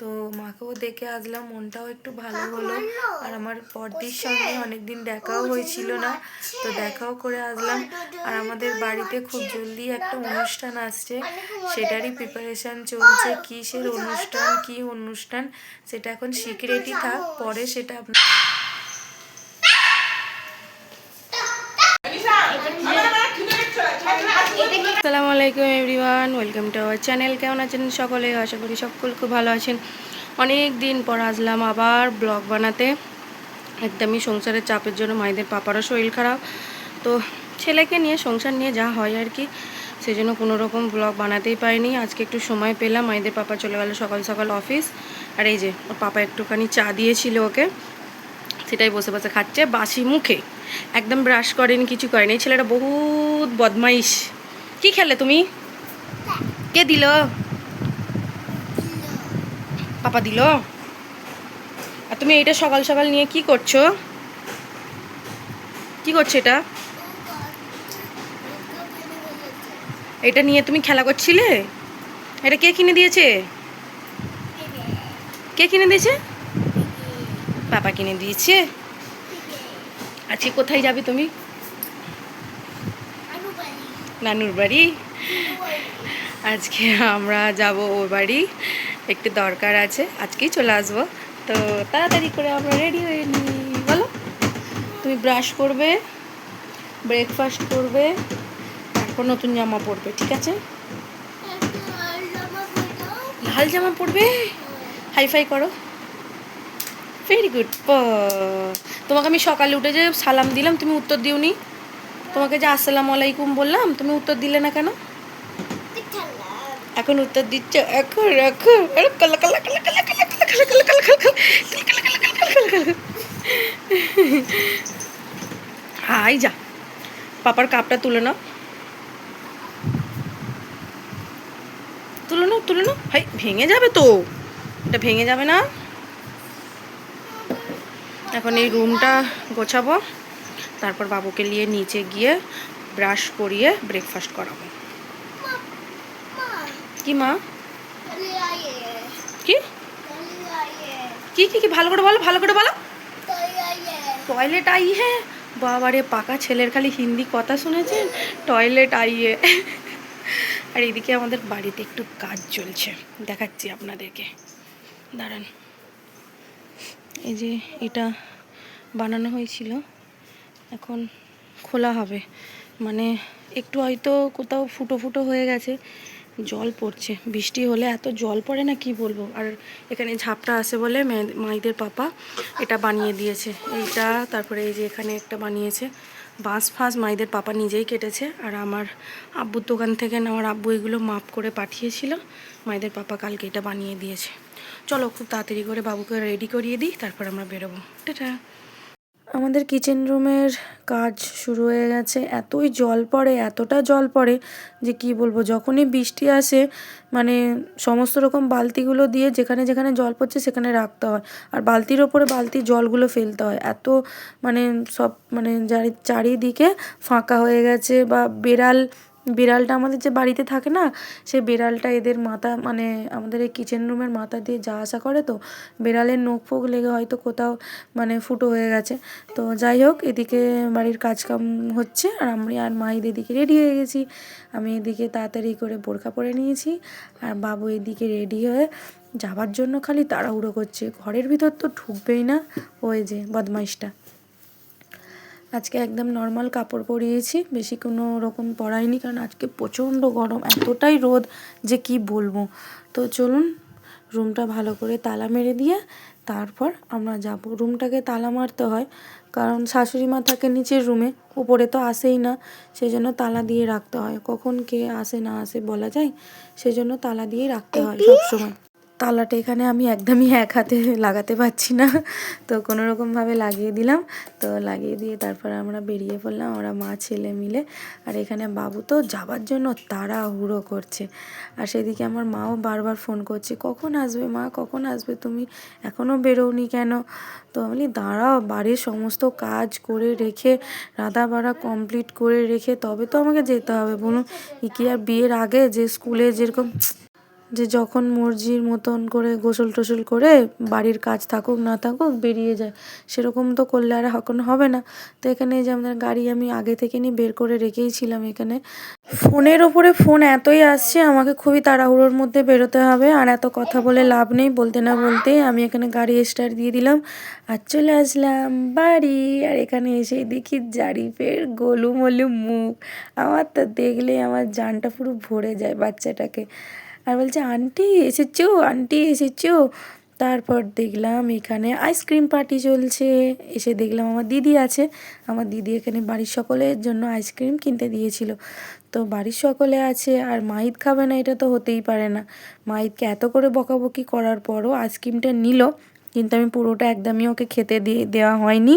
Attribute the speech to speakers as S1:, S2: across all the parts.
S1: তো মাকেও দেখে আসলাম, মনটাও একটু ভালো হলো। আর আমার বড়দির সঙ্গে অনেকদিন দেখাও হয়েছিল না, তো দেখাও করে আসলাম। আর আমাদের বাড়িতে খুব জলদি একটা অনুষ্ঠান আসছে, সেটারই প্রিপারেশান চলছে। কিসের অনুষ্ঠান, কি অনুষ্ঠান সেটা এখন সিক্রেটই থাক, পরে সেটা আসসালামু আলাইকুম everyone, welcome to our channel. কেমন আছেন সকলে? আশা করি সকল খুব ভালো আছেন। অনেক দিন পর আসলাম আবার ব্লগ বানাতে। একদমই সংসারের চাপের জন্য মায়েদের পাপারও শরীর খারাপ, তো ছেলেকে নিয়ে সংসার নিয়ে যা হয় আর কি, সেই জন্য কোনো রকম ব্লগ বানাতেই পারিনি। আজকে একটু সময় পেলাম, মায়েদের পাপা চলে গেল সকাল সকাল অফিস। আর এই যে ওর পাপা একটুখানি চা দিয়েছিল ওকে, সেটাই বসে বসে খাচ্ছে বাসি মুখে, একদম ব্রাশ করেনি, কিছু করেনি। এই ছেলেটা বহুত বদমাইশ। কি খেলে তুমি? কে দিল? পাপা দিল? আর তুমি এইটা সকাল সকাল নিয়ে কি করছো? কি করছো এটা? এটা নিয়ে তুমি খেলা করছিলে? এটা কে কিনে দিয়েছে? কে কিনে দিয়েছে? পাপা কিনে দিয়েছে। আজকে কোথায় যাবে তুমি? নানুর বাড়ি। আজকে আমরা যাব ও বাড়ি, একটু দরকার আছে, আজকেই চলে আসবো। তো তাড়াতাড়ি করে আমরা রেডি হয়ে নিই। বলো, তুমি ব্রাশ করবে, ব্রেকফাস্ট করবে, তারপর নতুন জামা পরবে, ঠিক আছে? লাল জামা পরবে? হাইফাই করো। Very good. তোমাকে আমি সকালে উঠে যে সালাম দিলাম, তুমি উত্তর দিওনি। তোমাকে যে আসসালামু আলাইকুম বললাম, তুমি উত্তর দিলে না কেন? এখন উত্তর দিচ্ছ? এখন এখন হাই যা, পাপার কাপটা তুলে নাও, তুলে নাও, তুলে নাও। হাই, ভেঙে যাবে তো, এটা ভেঙে যাবে না। এখন এই রুমটা গোছাবো, তারপর বাবুকে নিয়ে নিচে গিয়ে ব্রাশ করিয়ে ব্রেকফাস্ট করাবো। কি মা? কি কি কি কি ভালো করে বলো, ভালো করে বলো। টয়লেট আইয়ে? বাবারে, পাকা ছেলের খালি হিন্দি কথা শুনেছেন, টয়লেট আইয়ে। আর এদিকে আমাদের বাড়িতে একটু কাজ চলছে, দেখাচ্ছি আপনাদেরকে, দাঁড়ান। এই যে এটা বানানো হয়েছিল, এখন খোলা হবে। মানে একটু হয়তো কোথাও ফুটো ফুটো হয়ে গেছে, জল পড়ছে। বৃষ্টি হলে এত জল পড়ে না, কি বলবো। আর এখানে ঝাপটা আসে বলে মাইদের পাপা এটা বানিয়ে দিয়েছে, এইটা। তারপরে এই যে এখানে একটা বানিয়েছে, বাঁশ ফাঁস মাইদের পাপা নিজেই কেটেছে। আর আমার আব্বুর দোকান থেকে আমার আব্বু এগুলো মাপ করে পাঠিয়েছিল, মাইদের পাপা কালকে এটা বানিয়ে দিয়েছে। চলো খুব তাড়াতাড়ি করে বাবুকে রেডি করিয়ে দিই, তারপর আমরা বেরোবো। টাটা। আমাদের কিচেন রুমের কাজ শুরু হয়ে গেছে। এতই জল পড়ে, এতটা জল পড়ে যে কি বলবো। যখনই বৃষ্টি আসে, মানে সমস্ত রকম বালতিগুলো দিয়ে যেখানে যেখানে জল পড়ছে সেখানে রাখতে হয়, আর বালতির ওপরে বালতির জলগুলো ফেলতে হয়। এত মানে সব মানে চারিদিকে ফাঁকা হয়ে গেছে। বা বিড়ালটা আমাদের যে বাড়িতে থাকে না, সে বিড়ালটা এদের মাথা, মানে আমাদের এই কিচেন রুমের মাথা দিয়ে যা আসা করে, তো বিড়ালের নখ ফোক লেগে হয়তো কোথাও মানে ফুটো হয়ে গেছে। তো যাই হোক, এদিকে বাড়ির কাজকাম হচ্ছে, আর আমি আর মাহিদ এদিকে রেডি হয়ে গেছি। আমি এদিকে তাড়াতাড়ি করে বোরকা পরে নিয়েছি, আর বাবু এদিকে রেডি হয়ে যাবার জন্য খালি তাড়াহুড়ো করছে। ঘরের ভিতর তো ঢুকবেই না, ওই যে বদমাইশটা। আজকে একদম নর্মাল কাপড় পরিয়েছি, বেশি কোনো রকম পরাইনি, কারণ আজকে প্রচণ্ড গরম, এতটাই রোদ যে কি বলবো। তো চলুন রুমটা ভালো করে তালা মেরে দিয়ে তারপর আমরা যাব। রুমটাকে তালা মারতে হয়, কারণ শাশুড়ি মা থাকে নিচের রুমে, উপরে তো আসেই না, সেই জন্য তালা দিয়ে রাখতে হয়। কখন কে আসে না আসে বলা যায়, সেই জন্য তালা দিয়ে রাখতে হয় সবসময়। তালাটা এখানে আমি একদমই এক হাতে লাগাতে পারছি না, তো কোনো রকমভাবে লাগিয়ে দিলাম। তো লাগিয়ে দিয়ে তারপর আমরা বেরিয়ে পড়লাম, আমরা মা ছেলে মিলে। আর এখানে বাবু তো যাবার জন্য তাড়াহুড়ো করছে, আর সেদিকে আমার মাও বারবার ফোন করছে, কখন আসবে মা, কখন আসবে তুমি, এখনও বেরোওনি কেন? তো আমি বলি দাঁড়াও, বাড়ির সমস্ত কাজ করে রেখে, রাধা বাড়া কমপ্লিট করে রেখে তবে তো আমাকে যেতে হবে, বলুন। কি আর বিয়ের আগে যে স্কুলে যেরকম যে যখন মর্জির মতন করে গোসল টোসল করে বাড়ির কাজ থাকুক না থাকুক বেরিয়ে যায়, সেরকম তো করলে আর এখন হবে না। তো এখানে যে আমাদের গাড়ি আমি আগে থেকে বের করে রেখেই ছিলাম এখানে। ফোনের ওপরে ফোন এতই আসছে, আমাকে খুবই তাড়াহুড়োর মধ্যে বেরোতে হবে, আর এত কথা বলে লাভ নেই। বলতে না বলতেই আমি এখানে গাড়ি স্টার্ট দিয়ে দিলাম আর চলে আসলাম বাড়ি। আর এখানে এসে দেখি জারিফের গোলুমলু মুখ, আমার তো দেখলে আমার জানটা পুরো ভরে যায় বাচ্চাটাকে। আর বলছে আন্টি এসেছো, আন্টি এসেছো। তারপর দেখলাম এখানে আইসক্রিম পার্টি চলছে। এসে দেখলাম আমার দিদি আছে, আমার দিদি এখানে বাড়ির সকলের জন্য আইসক্রিম কিনতে দিয়েছিল। তো বাড়ির সকলে আছে আর মাহিত খাবে না, এটা তো হতেই পারে না। মাহিতকে এত করে বকাবকি করার পরও আইসক্রিমটা নিল, কিন্তু আমি পুরোটা একদমই ওকে খেতে দেওয়া হয়নি।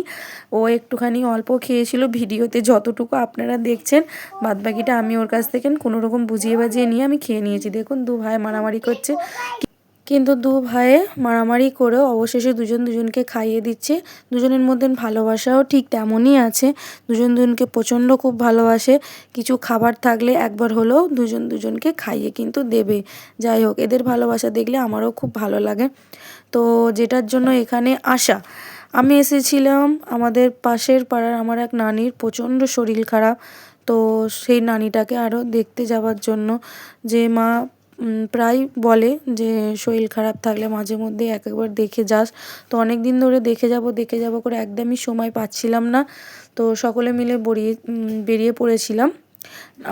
S1: ও একটুখানি অল্প খেয়েছিল, ভিডিওতে যতটুকু আপনারা দেখছেন, বাদবাকিটা আমি ওর কাছ থেকে কোনো রকম বুঝিয়ে বাজিয়ে নিয়ে আমি খেয়ে নিয়েছি। দেখুন দু ভাই মারামারি করছে, কিন্তু দু ভাইয়ে মারামারি করেও অবশেষে দুজন দুজনকে খাইয়ে দিচ্ছে। দুজনের মধ্যে ভালোবাসাও ঠিক তেমনই আছে, দুজন দুজনকে প্রচণ্ড খুব ভালোবাসে। কিছু খাবার থাকলে একবার হলেও দুজন দুজনকে খাইয়ে কিন্তু দেবে। যাই হোক, এদের ভালোবাসা দেখলে আমারও খুব ভালো লাগে। তো যেটার জন্য এখানে আসা, আমি এসেছিলাম আমাদের পাশের পাড়ার আমার এক নানির প্রচণ্ড শরীর খারাপ। তো সেই নানিটাকে আরও দেখতে যাওয়ার জন্য, যে মা প্রায় বলে যে শরীর খারাপ থাকলে মাঝে মধ্যে একবার দেখে যাস। তো অনেক দিন ধরে দেখে যাব করে একদমই সময় পাচ্ছিলাম না। তো সকলে মিলে বেরিয়ে পড়েছিলাম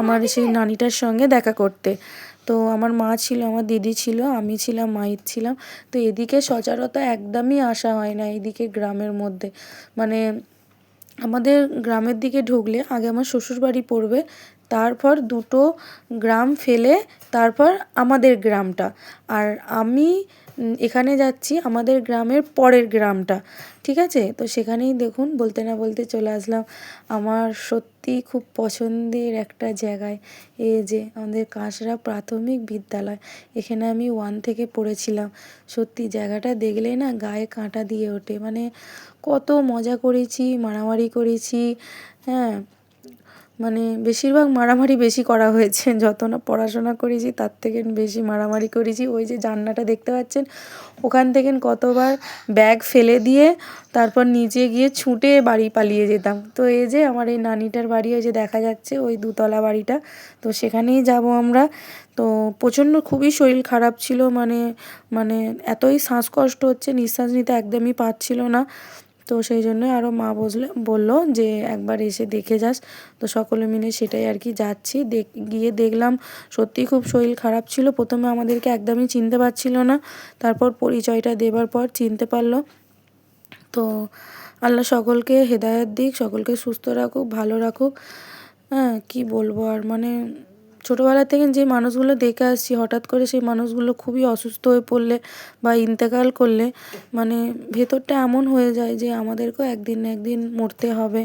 S1: আমার সেই নানিটার সঙ্গে দেখা করতে। তো আমার মা ছিল, আমার দিদি ছিল, আমি ছিলাম, মাহিত ছিলাম। তো এদিকে সচরাচর একদমই আসা হয় না, এইদিকে গ্রামের মধ্যে। মানে আমাদের গ্রামের দিকে ঢুকলে আগে আমার শ্বশুরবাড়ি পড়বে, তারপর দুটো গ্রাম ফেলে তারপর আমাদের গ্রামটা। আর আমি এখানে যাচ্ছি আমাদের গ্রামের পরের গ্রামটা, ঠিক আছে? তো সেখানেই দেখুন বলতে না বলতে চলে আসলাম আমার সত্যি খুব পছন্দের একটা জায়গায়। এই যে আমাদের কাঁসরা প্রাথমিক বিদ্যালয়, এখানে আমি 1 থেকে পড়েছিলাম। সত্যি জায়গাটা দেখলেই না গায়ে কাঁটা দিয়ে ওঠে। মানে কত মজা করেছি, মারামারি করেছি, হ্যাঁ, মানে বেশিরভাগ মারামারি বেশি করা হয়েছে। যত না পড়াশোনা করেছি তার থেকে বেশি মারামারি করেছি। ওই যে জানলাটা দেখতে পাচ্ছেন, ওখান থেকে কতবার ব্যাগ ফেলে দিয়ে তারপর নিচে গিয়ে ছুটে বাড়ি পালিয়ে যেতাম। তো এই যে আমার এই নানিটার বাড়ি, ওই যে দেখা যাচ্ছে ওই 2তলা বাড়িটা, তো সেখানেই যাব আমরা। তো প্রচণ্ড খুবই শরীর খারাপ ছিল, মানে মানে এতই শ্বাসকষ্ট হচ্ছে, নিঃশ্বাস নিতে একদমই পারছিল না। তো সেই জন্যই আরও মা বললো যে একবার এসে দেখে যাস। তো সকলে মিলে সেটাই আর কি যাচ্ছি। গিয়ে দেখলাম সত্যিই খুব শরীর খারাপ ছিল। প্রথমে আমাদেরকে একদমই চিনতে পারছিল না, তারপর পরিচয়টা দেবার পর চিনতে পারলো। তো আল্লাহ সকলকে হেদায়েত দিক, সকলকে সুস্থ রাখুক, ভালো রাখুক। হ্যাঁ, কি বলবো আর, মানে ছোটোবেলা থেকে যে মানুষগুলো দেখে আসছি, হঠাৎ করে সেই মানুষগুলো খুবই অসুস্থ হয়ে পড়লে বা ইন্তেকাল করলে মানে ভেতরটা এমন হয়ে যায় যে আমাদেরকেও একদিন না একদিন মরতে হবে।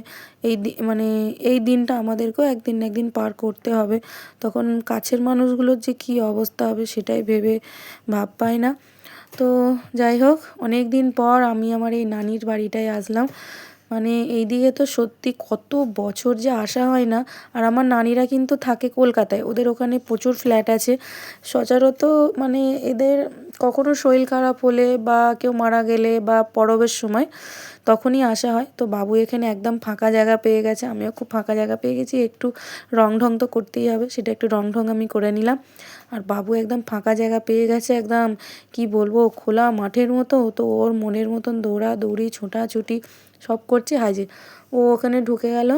S1: মানে এই দিনটা আমাদেরকেও একদিন না একদিন পার করতে হবে। তখন কাছের মানুষগুলোর যে কী অবস্থা হবে সেটাই ভেবে ভাব পায় না। তো যাই হোক, অনেক দিন পর আমি আমার এই নানির বাড়িটায় আসলাম। মানে এই দিকে তো সত্যি কত বছর যে আসা হয় না। আর আমার নানিরা কিন্তু থাকে কলকাতায়, ওদের ওখানে প্রচুর ফ্ল্যাট আছে। সচরাচর মানে এদের কখনো শরীর খারাপ হলে বা কেউ মারা গেলে বা পরবের সময় তখনই আসা হয়। তো বাবু এখানে একদম ফাঁকা জায়গা পেয়ে গেছে, আমিও খুব ফাঁকা জায়গা পেয়ে গেছি। একটু রং ঢং তো করতেই হবে, সেটা একটু রং ঢং আমি করে নিলাম। আর বাবু একদম ফাঁকা জায়গা পেয়ে গেছে, একদম কি বলবো খোলা মাঠের মতো। তো ওর মনের মতন দৌড়াদৌড়ি ছোটাছুটি সব করছে। হাজে ও ওখানে ঢুকে গেল,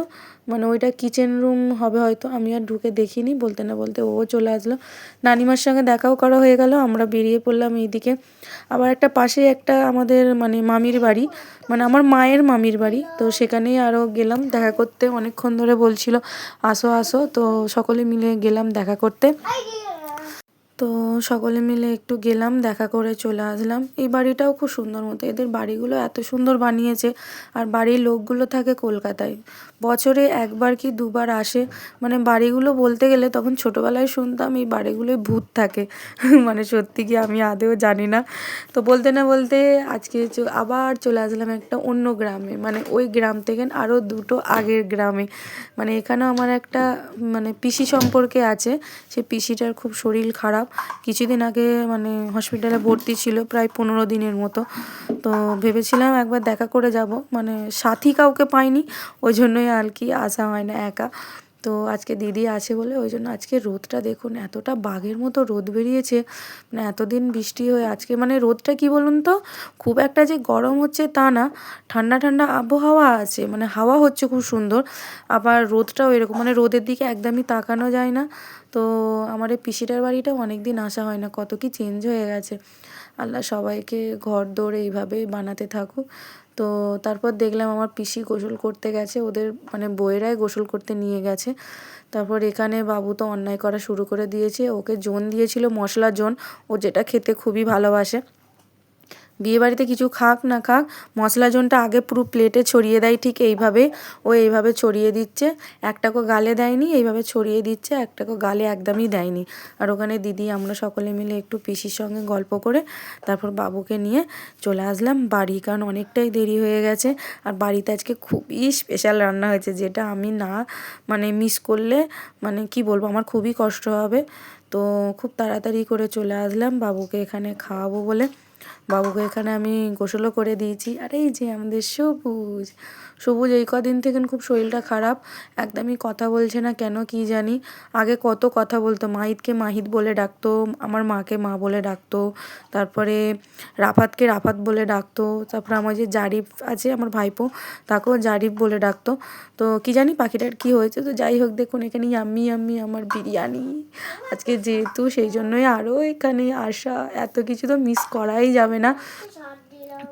S1: মানে ওইটা কিচেন রুম হবে হয়তো, আমি আর ঢুকে দেখিনি। বলতে না বলতে ও চলে আসলো, নানিমার সঙ্গে দেখাও করা হয়ে গেল। আমরা বেরিয়ে পড়লাম এইদিকে। আবার একটা পাশে একটা আমাদের মানে মামির বাড়ি, মানে আমার মায়ের মামির বাড়ি। তো সেখানেই আরও গেলাম দেখা করতে, অনেকক্ষণ ধরে বলছিল আসো আসো। তো সকলে মিলে গেলাম দেখা করতে। তো সকলে মিলে একটু গেলাম, দেখা করে চলে আসলাম। এই বাড়িটাও খুব সুন্দর মতো, এদের বাড়িগুলো এত সুন্দর বানিয়েছে। আর বাড়ির লোকগুলো থাকে কলকাতায়, বছরে একবার কি দুবার আসে। মানে বাড়িগুলো বলতে গেলে তখন ছোটোবেলায় শুনতাম এই বাড়িগুলোয় ভূত থাকে। মানে সত্যি কি আমি আদেও জানি না। তো বলতে না বলতে আজকে আবার চলে আসলাম একটা অন্য গ্রামে, মানে ওই গ্রাম থেকে আরও দুটো আগের গ্রামে। মানে এখানেও আমার একটা মানে পিসি সম্পর্কে আছে, সে পিসিটার খুব শরীর খারাপ। খারাপ, কিছুদিন আগে মানে হসপিটালে ভর্তি ছিল প্রায় 15 দিনের মতো। তো ভেবেছিলাম একবার দেখা করে যাব, মানে সাথী কাউকে পাইনি, ওই জন্যই আর কি আসা হয় না একা। তো আজকে দিদি আছে বলে ওই জন্য আজকে রোদটা দেখুন, এতটা বাঘের মতো রোদ বেরিয়েছে। মানে এতদিন বৃষ্টি হয়ে আজকে মানে রোদটা কি বলুন তো, খুব একটা যে গরম হচ্ছে তা না, ঠান্ডা ঠান্ডা আবহাওয়া আছে, মানে হাওয়া হচ্ছে খুব সুন্দর। আবার রোদটাও এরকম, মানে রোদের দিকে একদমই তাকানো যায় না। তো আমার এই পিসিটার বাড়িটাও অনেক দিন আসা হয় না, কত কি চেঞ্জ হয়ে গেছে। আল্লাহ সবাইকে ঘর দৌড় এইভাবে বানাতে থাকুক। তো তারপর দেখলাম আমার পিসি গোসল করতে গেছে, ওদের মানে বউয়েরাই গোসল করতে নিয়ে গেছে। তারপর এখানে বাবু তো অন্যায় করা শুরু করে দিয়েছে, ওকে জোন দিয়েছিল মশলা জোন, ও যেটা খেতে খুবই ভালোবাসে। বিয়েবাড়িতে কিছু খাক না খাক, মশলা জোনটা আগে পুরো প্লেটে ছড়িয়ে দেয়, ঠিক এইভাবে ও এইভাবে ছড়িয়ে দিচ্ছে। একটাকও গালে দেয়নি, এইভাবে ছড়িয়ে দিচ্ছে, একটাকও গালে একদমই দেয়নি। আর ওখানে দিদি আমরা সকলে মিলে একটু পিসির সঙ্গে গল্প করে তারপর বাবুকে নিয়ে চলে আসলাম বাড়ি, কারণ অনেকটাই দেরি হয়ে গেছে। আর বাড়িতে আজকে খুবই স্পেশাল রান্না হয়েছে, যেটা আমি না মানে মিস করলে মানে কি বলবো, আমার খুবই কষ্ট হবে। তো খুব তাড়াতাড়ি করে চলে আসলাম বাবুকে এখানে খাওয়াবো বলে। বাবুকে এখানে আমি গোসলও করে দিয়েছি। আর এই যে আমাদের সবুজ, সবুজ এই কদিন থেকে খুব শরীরটা খারাপ, একদমই কথা বলছে না কেন কি জানি। আগে কত কথা বলতো, মাহিতকে মাহিত বলে ডাকতো, আমার মাকে মা বলে ডাকতো, তারপরে রাফাতকে রাফাত বলে ডাকতো, তারপরে আমার যে জারিফ আছে আমার ভাইপো, তাকেও জারিফ বলে ডাকতো। তো কি জানি পাখিটার কি হয়েছে। তো যাই হোক, দেখুন এখানে ইয়াম্মি ইয়াম্মি আমার বিরিয়ানি আজকে যেহেতু, সেই জন্যই আরও এখানে আসা, এত কিছু তো মিস করাই যাবে না।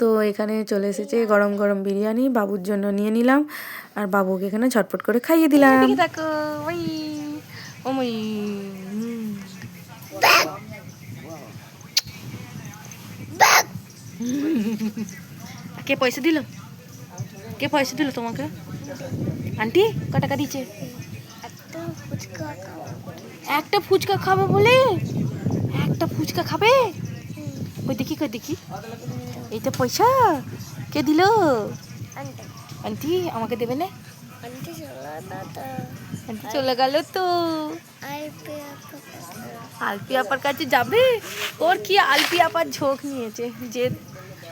S1: তো এখানে চলে এসেছে গরম গরম বিরিয়ানি, বাবুর জন্য নিয়ে নিলাম আর বাবুকে এখানে ঝটপট করে খাইয়ে দিলাম। দেখো কে পয়সা দিল, কে পয়সা দিল তোমাকে? আন্টি ক টাকা দিচ্ছে? একটা ফুচকা খাবে বলে, একটা ফুচকা খাবে? ওই দেখি কই দেখি, এইটা পয়সা কে দিল? আন্টি আমাকে দেবে না? আন্টি চলে গেল তো, আলপি আপার কাছে যাবে। ওর কি আলপি আপার ঝোঁক নিয়েছে, যে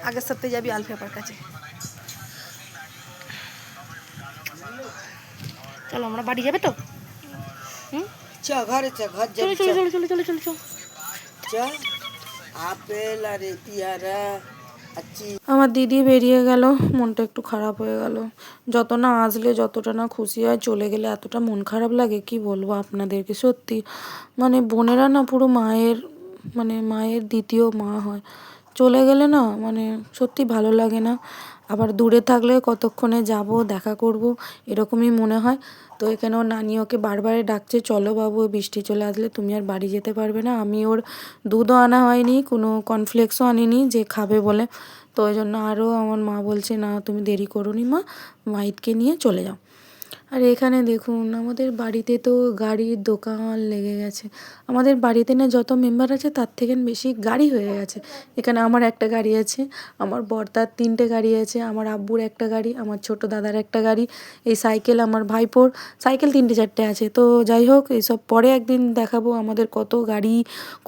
S1: আগের সপ্তাহে যাবি আলপি আপার কাছে। চলো আমরা বাড়ি যাবে তো। চলো চলো চলো চলো চলো চলো চলো। আপেল আর পেয়ারা। আমার দিদি বেরিয়ে গেল, মনটা একটু খারাপ হয়ে গেল। যত না আসলে, যতটা না খুশি হয়, চলে গেলে এতটা মন খারাপ লাগে কি বলবো আপনাদেরকে। সত্যি মানে বোনেরা না পুরো মায়ের, মানে মায়ের দ্বিতীয় মা হয়। চলে গেলে না মানে সত্যি ভালো লাগে না। আবার দূরে থাকলে কতক্ষণে যাব দেখা করব এরকমই মনে হয়। তো এখানে ওর নানি ওকে বারবারে ডাকছে, চলো বাবু বৃষ্টি চলে আসলে তুমি আর বাড়ি যেতে পারবে না। আমি ওর দুধও আনা হয়নি, কোনো কর্নফ্লেক্সও আনিনি যে খাবে বলে। তো ওই জন্য আরও আমার মা বলছে না তুমি দেরি করো নি মা, মাইতকে নিয়ে চলে যাও। আর এখানে দেখুন আমাদের বাড়িতে তো গাড়ির দোকান লেগে গেছে। আমাদের বাড়িতে না যত মেম্বার আছে তার থেকে বেশি গাড়ি হয়ে গেছে। এখানে আমার একটা গাড়ি আছে, আমার বড়দার 3টে গাড়ি আছে, আমার আব্বুর একটা গাড়ি, আমার ছোট দাদার একটা গাড়ি, এই সাইকেল আমার ভাইপোর, সাইকেল 3টে 4টে আছে। তো যাই হোক, এইসব পরে একদিন দেখাবো আমাদের কত গাড়ি,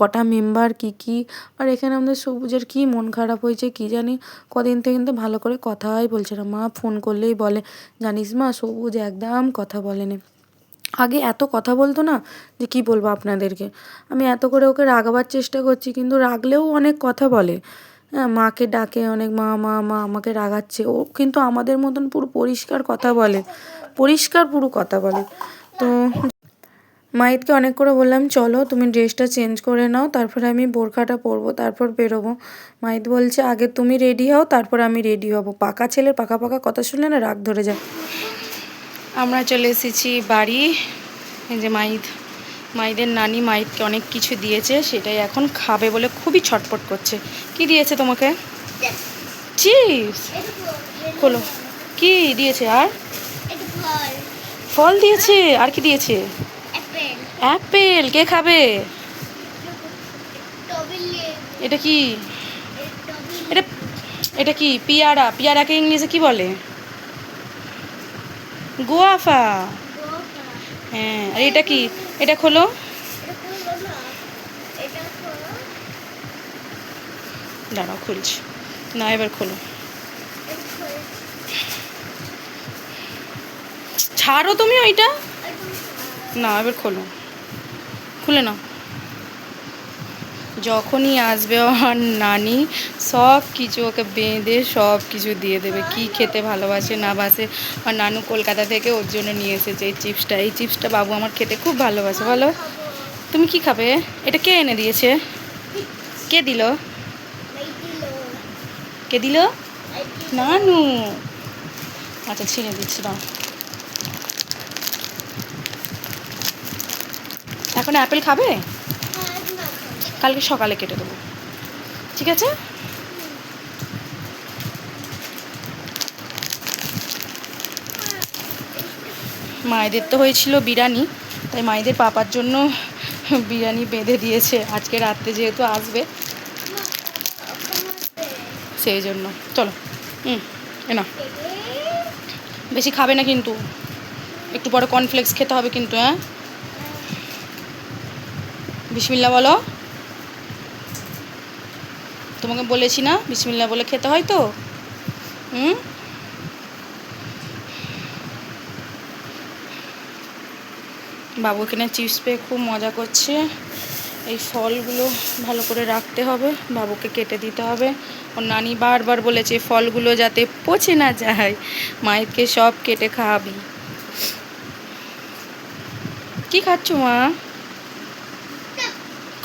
S1: কটা মেম্বার, কি কি। আর এখানে আমাদের সবুজের কি মন খারাপ হয়েছে কি জানি, কদিন থেকে কিন্তু ভালো করে কথাই বলছে না। মা ফোন করলেই বলে জানিস মা সবুজ একদম কথা বলেনি। আগে এত কথা বলতো না যে কি বলবো আপনাদেরকে। আমি এত করে ওকে রাগাবার চেষ্টা করছি, কিন্তু রাগলেও অনেক কথা বলে। হ্যাঁ, মাকে ডাকে অনেক, মা মা মা আমাকে রাগাচ্ছে। ও কিন্তু আমাদের মতন পুরো পরিষ্কার কথা বলে, পরিষ্কার পুরো কথা বলে। তো মাহিতকে অনেক করে বললাম চলো তুমি ড্রেসটা চেঞ্জ করে নাও, তারপরে আমি বোরখাটা পরবো, তারপর বেরোবো। মাহিত বলছে আগে তুমি রেডি হও তারপর আমি রেডি হব। পাকা ছেলের পাকা পাকা কথা শুনলে না রাগ ধরে যায়। আমরা চলে এসেছি বাড়ি। এই যে মাহিদের নানি মাহিতকে অনেক কিছু দিয়েছে, সেটাই এখন খাবে বলে খুবই ছটফট করছে। কি দিয়েছে তোমাকে? চিপস। খোলো, কি দিয়েছে? আর ফল দিয়েছে, আর কি দিয়েছে? অ্যাপেল। কে খাবে? এটা কি? এটা এটা কি? পিয়ারা। পিয়ারাকে ইংলিশে কি বলে? গোয়াফা। হ্যাঁ। আর এটা কি? এটা খোলো। দাঁড়াও খুলছি, না এবার খোলো, ছাড়ো তুমি ওইটা, না এবার খোলো, খুলে নাও। যখনই আসবে আমার নানি সব কিছু ওকে বেঁধে সব কিছু দিয়ে দেবে, কি খেতে ভালোবাসে না বাসে। আর নানু কলকাতা থেকে ওর জন্য নিয়ে এসেছে এই চিপসটা। এই চিপসটা বাবু আমার খেতে খুব ভালোবাসে। বলো তুমি কি খাবে? এটা কে এনে দিয়েছে? কে দিল? কে দিল? নানু। আচ্ছা ছিঁড়ে দিচ্ছি, দাও। এখন অ্যাপেল খাবে? কালকে সকালে কেটে দেবো, ঠিক আছে? মায়েদের তো হয়েছিল বিরিয়ানি, তাই মায়েদের পাপার জন্য বিরিয়ানি বেঁধে দিয়েছে, আজকে রাত্রে যেহেতু আসবে সেই জন্য। চলো না, বেশি খাবে না কিন্তু, একটু পরে কর্নফ্লেক্স খেতে হবে কিন্তু। হ্যাঁ, বিসমিল্লাহ বলো। তোমাকে বলেছি না বিসমিল্লাহ বলে খেতে হয় তো। বাবু এখানে চিপস পেয়ে খুব মজা করছে। এই ফলগুলো ভালো করে রাখতে হবে, বাবুকে কেটে দিতে হবে। ওর নানি বারবার বলেছে ফলগুলো যাতে পচে না যায়, মায়েরকে সব কেটে খাওয়াবি। কি খাচ্ছ মা?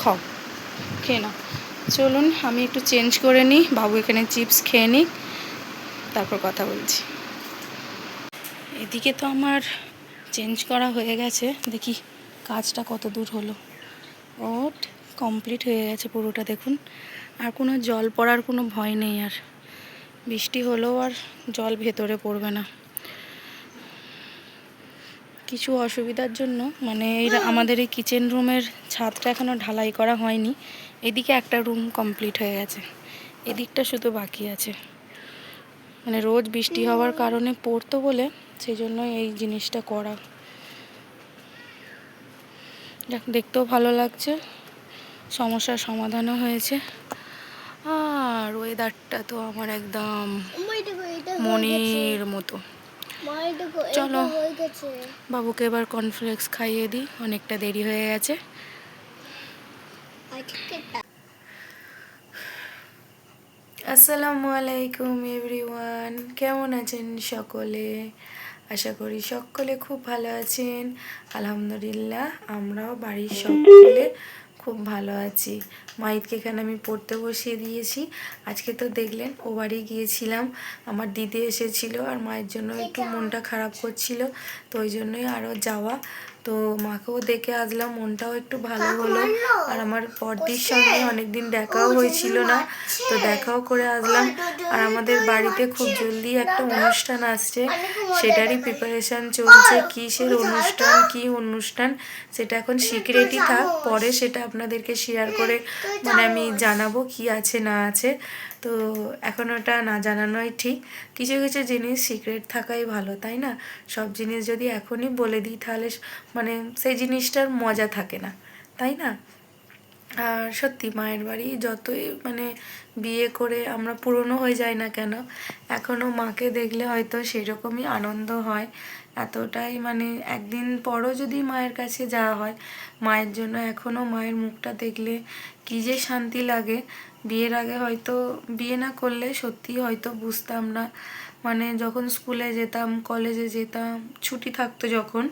S1: খাও, খেয়ে নাও। চলুন আমি একটু চেঞ্জ করে নিই, বাবু এখানে চিপস খেয়ে নিই, তারপর কথা বলছি। এদিকে তো আমার চেঞ্জ করা হয়ে গেছে, দেখি কাজটা কত দূর হলো। ওট কমপ্লিট হয়ে গেছে পুরোটা, দেখুন। আর কোনো জল পড়ার কোনো ভয় নেই, আর বৃষ্টি হলেও আর জল ভেতরে পড়বে না। কিছু অসুবিধার জন্য মানে এই আমাদের এই কিচেন রুমের ছাদটা এখনও ঢালাই করা হয়নি। এদিকে একটা রুম কমপ্লিট হয়ে গেছে, এদিকটা শুধু বাকি আছে। মানে রোজ বৃষ্টি হওয়ার কারণে পড়তো বলে সেই জন্য এই জিনিসটা করা। দেখতেও ভালো লাগছে, সমস্যার সমাধানও হয়েছে। আর ওয়েদারটা তো আমার একদম মনের মতো। চলো বাবুকে এবার কর্নফ্লেক্স খাইয়ে দিই, অনেকটা দেরি হয়ে গেছে। আসসালামু আলাইকুম এভরিওয়ান, কেমন আছেন সকলে? আশা করি সকলে খুব ভালো আছেন। আলহামদুলিল্লাহ আমরাও বাড়ির সকলে খুব ভালো আছি। মাইদকে এখানে আমি পড়তে বসিয়ে দিয়েছি। আজকে তো দেখলেন ও বাড়ি গিয়েছিলাম, আমার দিদি এসেছিল আর মায়ের জন্য একটু মনটা খারাপ করছিল, তো ওই জন্যই আরও যাওয়া। তো মাকেও দেখে আসলাম, মনটাও একটু ভালো হলো। আর আমার বড়দির সঙ্গে অনেকদিন দেখাও হয়েছিল না, তো দেখাও করে আসলাম। আর আমাদের বাড়িতে খুব জলদি একটা অনুষ্ঠান আসছে, সেটারই প্রিপারেশান চলছে। কিসের অনুষ্ঠান, কি অনুষ্ঠান সেটা এখন সিক্রেটই থাক, পরে সেটা আপনাদেরকে শেয়ার করে মানে আমি জানাবো কি আছে না আছে। তো এখন ওটা না জানানোই ঠিক, কিছু কিছু জিনিস সিক্রেট থাকাই ভালো, তাই না? সব জিনিস যদি এখনই বলে দিই তাহলে মানে সেই জিনিসটার মজা থাকে না, তাই না? আর সত্যি মায়ের বাড়ি যতই মানে বিয়ে করে আমরা পুরনো হয়ে যাই না কেন, এখনও মাকে দেখলে হয়তো সেরকমই আনন্দ হয়। এতটাই মানে একদিন পরও যদি মায়ের কাছে যাওয়া হয়, মায়ের জন্য এখনও মায়ের মুখটা দেখলে কী যে শান্তি লাগে। বিয়ের আগে হয়তো বিয়ে না করলে সত্যি হয়তো বুঝতাম না। মানে যখন স্কুলে যেতাম, কলেজে যেতাম, ছুটি থাকতো যখন,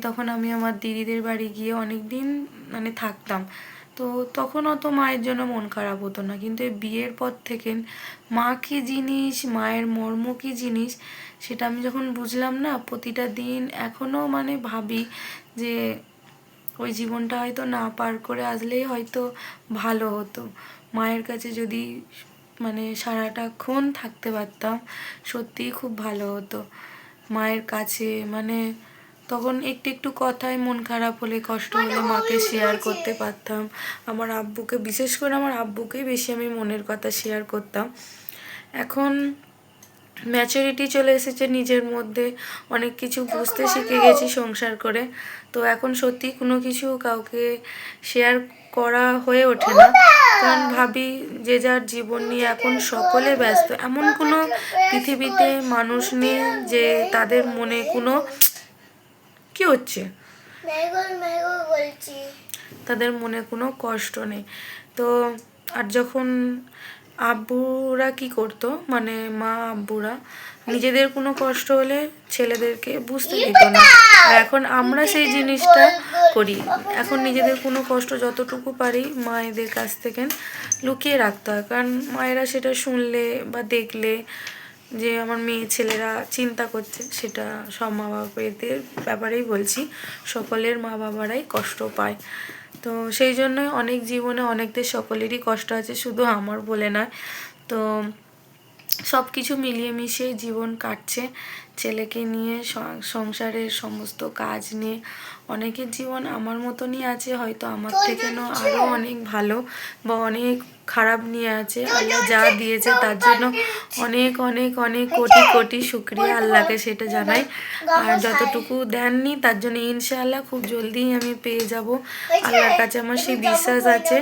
S1: তখন আমি আমার দিদিদের বাড়ি গিয়ে অনেক দিন মানে থাকতাম। তো তখন অত মায়ের জন্য মন খারাপ হতো না, কিন্তু এই বিয়ের পর থেকে মা কী জিনিস, মায়ের মর্ম কী জিনিস সেটা আমি যখন বুঝলাম না, প্রতিটা দিন এখনও মানে ভাবি যে ওই জীবনটা হয়তো না পার করে আসলেই হয়তো ভালো হতো। মায়ের কাছে যদি মানে সারাটাক্ষণ থাকতে পারতাম সত্যিই খুব ভালো হতো। মায়ের কাছে মানে তখন একটু একটু কথায় মন খারাপ হলে, কষ্ট হলে মাকে শেয়ার করতে পারতাম। আমার আব্বুকে, বিশেষ করে আমার আব্বুকেই বেশি আমি মনের কথা শেয়ার করতাম। এখন ম্যাচুরিটি চলে এসেছে নিজের মধ্যে, অনেক কিছু বুঝতে শিখে গেছি সংসার করে। তো এখন সত্যি কোনো কিছু কাউকে শেয়ার করা হয়ে ওঠে না, কারণ ভাবি যে যার জীবন নিয়ে এখন সকলে ব্যস্ত। এমন কোনো পৃথিবীতে মানুষ নেই যে তাদের মনে কোনো কি হচ্ছে, তাদের মনে কোনো কষ্ট নেই। তো আর যখন আব্বুরা কি করতো, মানে মা আব্বুরা নিজেদের কোনো কষ্ট হলে ছেলেদেরকে বুঝতে দিত না, আর এখন আমরা সেই জিনিসটা করি। এখন নিজেদের কোনো কষ্ট যতটুকু পারি মায়েদের কাছ থেকে লুকিয়ে রাখতে হয়, কারণ মায়েরা সেটা শুনলে বা দেখলে যে আমার মেয়ে ছেলেরা চিন্তা করছে, সেটা সব মা বাবাদের ব্যাপারেই বলছি, সকলের মা বাবারাই কষ্ট পায়। তো সেই জন্যই অনেক জীবনে অনেকদের সকলেরই কষ্ট আছে, শুধু আমার বলে নয়। তো সব কিছু মিলিয়ে মিশিয়ে জীবন কাটছে, ছেলেকে নিয়ে সংসারের সমস্ত কাজ নিয়ে। অনেকের জীবন আমার মতনই আছে, হয়তো আমার থেকেও আরও অনেক ভালো বা অনেক খারাপ নিয়ে আছে। আল্লাহ যা দিয়েছে তার জন্য অনেক অনেক অনেক কোটি কোটি শুক্রিয়া আল্লাহকে, সেটা জানাই। আর যতটুকু দেননি তার জন্য ইনশাআল্লাহ খুব জলদিই আমি পেয়ে যাব, আল্লাহর কাছে আমার সেই বিশ্বাস আছে।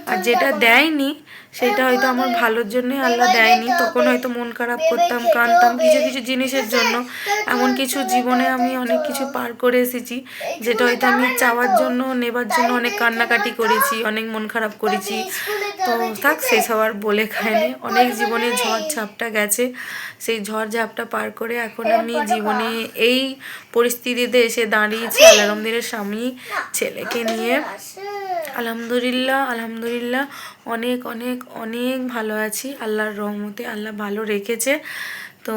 S1: আর যেটা দেয়নি সেটা হয়তো আমার ভালোর জন্যই আল্লাহ দেয়নি, তখন হয়তো মন খারাপ করতাম, কাঁদতাম কিছু কিছু জিনিসের জন্য। এমন কিছু জীবনে আমি অনেক কিছু পার করে এসেছি যেটা হয়তো আমি চাওয়ার জন্য নেবার জন্য অনেক কান্নাকাটি করেছি, অনেক মন খারাপ করেছি। তো থাক, সেসব আর বলে খায়নি। অনেক জীবনে ঝড় ঝাপটা গেছে, সেই ঝড় ঝাপটা পার করে এখন আমি জীবনে এই পরিস্থিতিতে এসে দাঁড়িয়েছি আলহামদুলিল্লাহ, স্বামী ছেলেকে নিয়ে। আলহামদুলিল্লাহ আলহামদুলিল্লাহ অনেক অনেক অনেক ভালো আছি আল্লাহর রহমতে, আল্লাহ ভালো রেখেছে। তো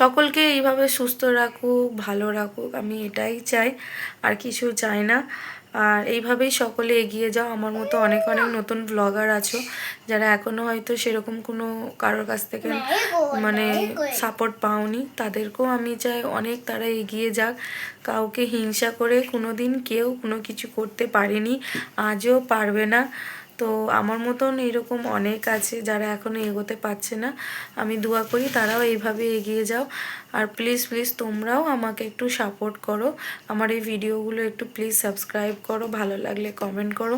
S1: সকলকে এইভাবে সুস্থ রাখুক, ভালো রাখুক, আমি এটাই চাই, আর কিছু চাই না। আর এইভাবেই সকলে এগিয়ে যাও। আমার মতো অনেক অনেক নতুন ব্লগার আছো যারা এখনও হয়তো সেরকম কোনো কারোর কাছ থেকে মানে সাপোর্ট পাওনি, তাদেরকেও আমি চাই অনেক তারা এগিয়ে যাক। কাউকে হিংসা করে কোনো দিন কেউ কোনো কিছু করতে পারেনি, আজও পারবে না। তো আমার মতন এরকম অনেক আছে যারা এখনও এগোতে পারছে না, আমি দোয়া করি তারাও এইভাবে এগিয়ে যাও। আর প্লিজ প্লিজ তোমরাও আমাকে একটু সাপোর্ট করো, আমার এই ভিডিওগুলো একটু প্লিজ সাবস্ক্রাইব করো, ভালো লাগলে কমেন্ট করো।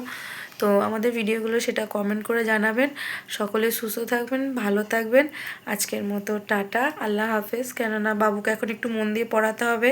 S1: তো আমাদের ভিডিওগুলো সেটা কমেন্ট করে জানাবেন। সকলে সুস্থ থাকবেন, ভালো থাকবেন। আজকের মতো টাটা, আল্লাহ হাফেজ। কেননা বাবুকে এখন একটু মন দিয়ে পড়াতে হবে।